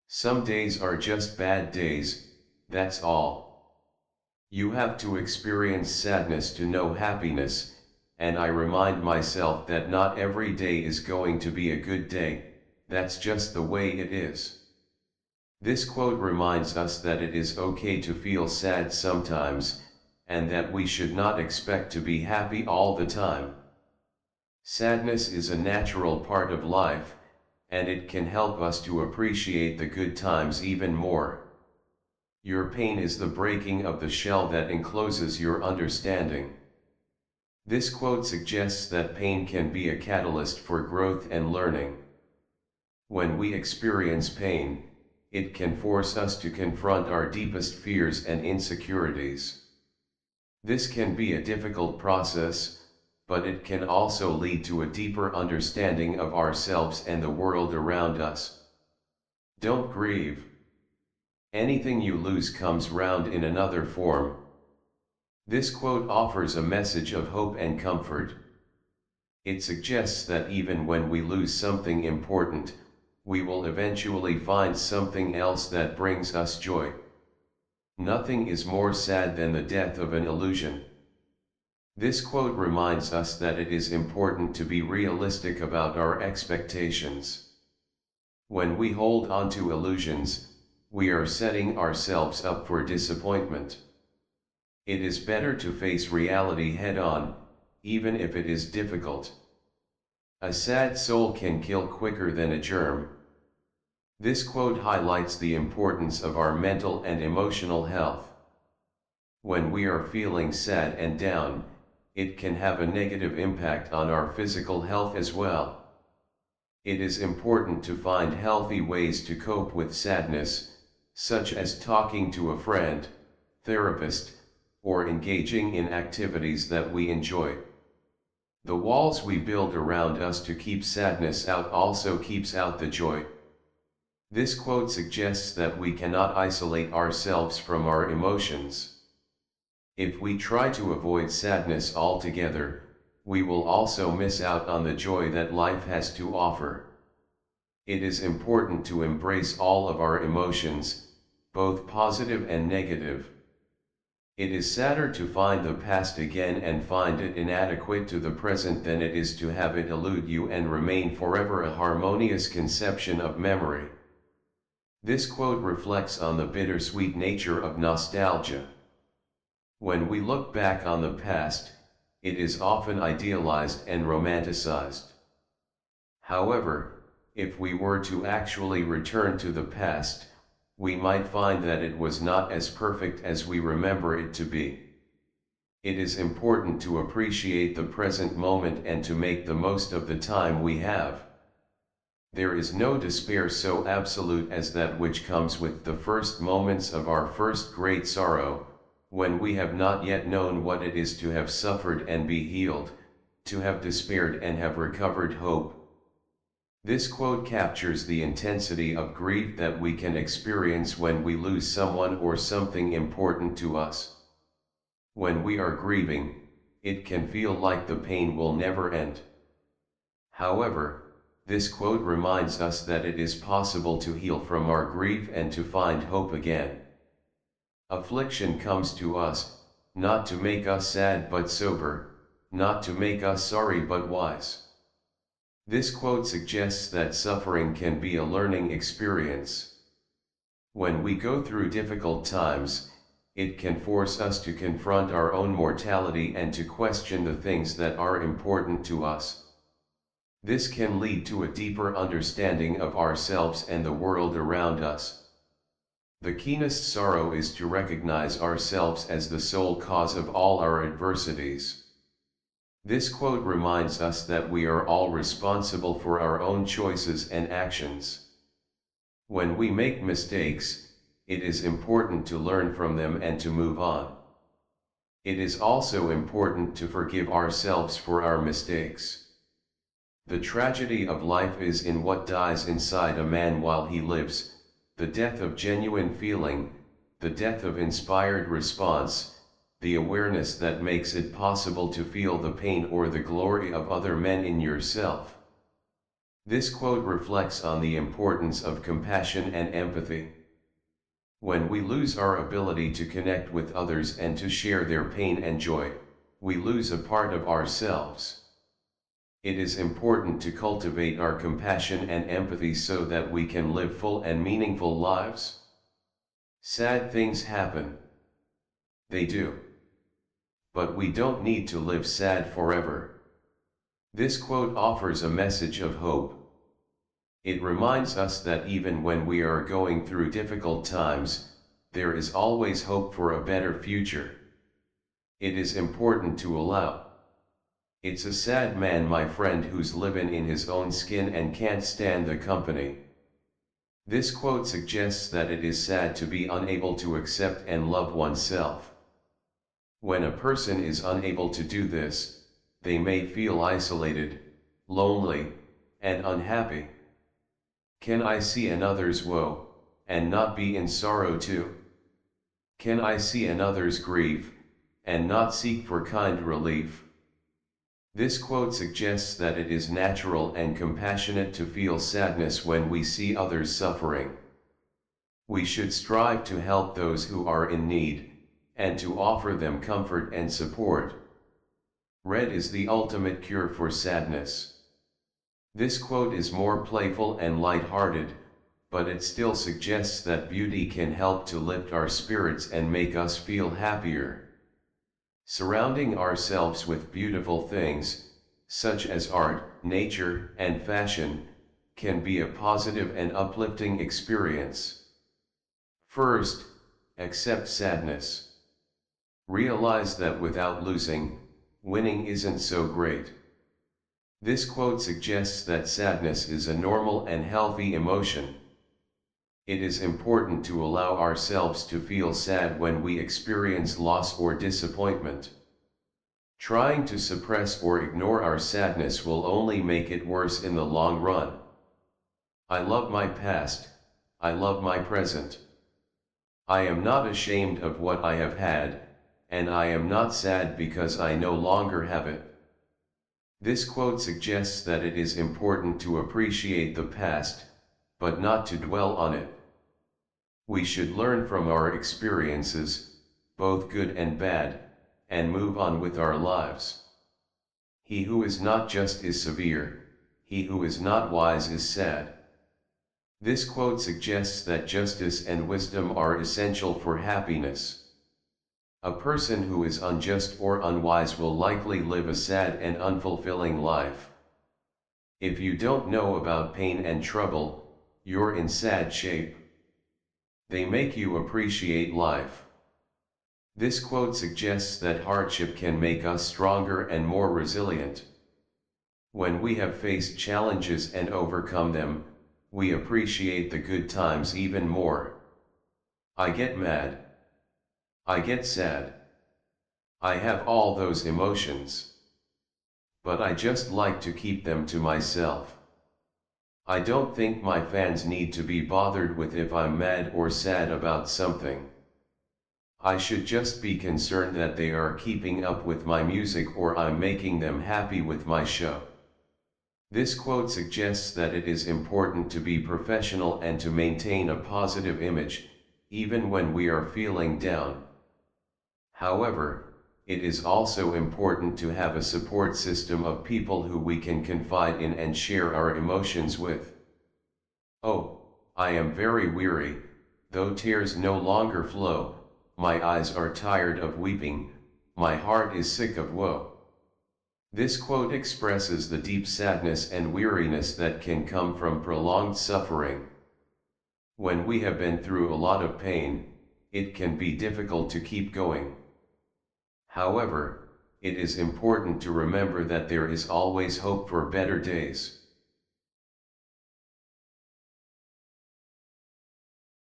Some days are just bad days, that's all. You have to experience sadness to know happiness, and I remind myself that not every day is going to be a good day, that's just the way it is. This quote reminds us that it is okay to feel sad sometimes, and that we should not expect to be happy all the time. Sadness is a natural part of life, and it can help us to appreciate the good times even more. Your pain is the breaking of the shell that encloses your understanding. This quote suggests that pain can be a catalyst for growth and learning. When we experience pain, it can force us to confront our deepest fears and insecurities. This can be a difficult process, but it can also lead to a deeper understanding of ourselves and the world around us. Don't grieve. Anything you lose comes round in another form. This quote offers a message of hope and comfort. It suggests that even when we lose something important, we will eventually find something else that brings us joy. Nothing is more sad than the death of an illusion. This quote reminds us that it is important to be realistic about our expectations. When we hold on to illusions, we are setting ourselves up for disappointment. It is better to face reality head-on, even if it is difficult. A sad soul can kill quicker than a germ. This quote highlights the importance of our mental and emotional health. When we are feeling sad and down, it can have a negative impact on our physical health as well. It is important to find healthy ways to cope with sadness, such as talking to a friend, therapist, or engaging in activities that we enjoy. The walls we build around us to keep sadness out also keeps out the joy. This quote suggests that we cannot isolate ourselves from our emotions. If we try to avoid sadness altogether, we will also miss out on the joy that life has to offer. It is important to embrace all of our emotions, both positive and negative. It is sadder to find the past again and find it inadequate to the present than it is to have it elude you and remain forever a harmonious conception of memory. This quote reflects on the bittersweet nature of nostalgia. When we look back on the past, it is often idealized and romanticized. However, if we were to actually return to the past, we might find that it was not as perfect as we remember it to be. It is important to appreciate the present moment and to make the most of the time we have. There is no despair so absolute as that which comes with the first moments of our first great sorrow, when we have not yet known what it is to have suffered and be healed, to have despaired and have recovered hope. This quote captures the intensity of grief that we can experience when we lose someone or something important to us. When we are grieving, it can feel like the pain will never end. However, this quote reminds us that it is possible to heal from our grief and to find hope again. Affliction comes to us, not to make us sad but sober, not to make us sorry but wise. This quote suggests that suffering can be a learning experience. When we go through difficult times, it can force us to confront our own mortality and to question the things that are important to us. This can lead to a deeper understanding of ourselves and the world around us. The keenest sorrow is to recognize ourselves as the sole cause of all our adversities. This quote reminds us that we are all responsible for our own choices and actions. When we make mistakes, it is important to learn from them and to move on. It is also important to forgive ourselves for our mistakes. The tragedy of life is in what dies inside a man while he lives, the death of genuine feeling, the death of inspired response, the awareness that makes it possible to feel the pain or the glory of other men in yourself. This quote reflects on the importance of compassion and empathy. When we lose our ability to connect with others and to share their pain and joy, we lose a part of ourselves. It is important to cultivate our compassion and empathy so that we can live full and meaningful lives. Sad things happen. They do. But we don't need to live sad forever. This quote offers a message of hope. It reminds us that even when we are going through difficult times, there is always hope for a better future. It is important to allow. It's a sad man, my friend, who's living in his own skin and can't stand the company. This quote suggests that it is sad to be unable to accept and love oneself. When a person is unable to do this, they may feel isolated, lonely, and unhappy. Can I see another's woe, and not be in sorrow too? Can I see another's grief, and not seek for kind relief? This quote suggests that it is natural and compassionate to feel sadness when we see others suffering. We should strive to help those who are in need, and to offer them comfort and support. Red is the ultimate cure for sadness. This quote is more playful and light-hearted, but it still suggests that beauty can help to lift our spirits and make us feel happier. Surrounding ourselves with beautiful things, such as art, nature, and fashion, can be a positive and uplifting experience. First, accept sadness. Realize that without losing, winning isn't so great. This quote suggests that sadness is a normal and healthy emotion. It is important to allow ourselves to feel sad when we experience loss or disappointment. Trying to suppress or ignore our sadness will only make it worse in the long run. I love my past, I love my present. I am not ashamed of what I have had, and I am not sad because I no longer have it. This quote suggests that it is important to appreciate the past, but not to dwell on it. We should learn from our experiences, both good and bad, and move on with our lives. He who is not just is severe, he who is not wise is sad. This quote suggests that justice and wisdom are essential for happiness. A person who is unjust or unwise will likely live a sad and unfulfilling life. If you don't know about pain and trouble, you're in sad shape. They make you appreciate life. This quote suggests that hardship can make us stronger and more resilient. When we have faced challenges and overcome them, we appreciate the good times even more. I get mad. I get sad. I have all those emotions. But I just like to keep them to myself. I don't think my fans need to be bothered with if I'm mad or sad about something. I should just be concerned that they are keeping up with my music or I'm making them happy with my show. This quote suggests that it is important to be professional and to maintain a positive image, even when we are feeling down. However, it is also important to have a support system of people who we can confide in and share our emotions with. Oh, I am very weary, though tears no longer flow, my eyes are tired of weeping, my heart is sick of woe. This quote expresses the deep sadness and weariness that can come from prolonged suffering. When we have been through a lot of pain, it can be difficult to keep going. However, it is important to remember that there is always hope for better days.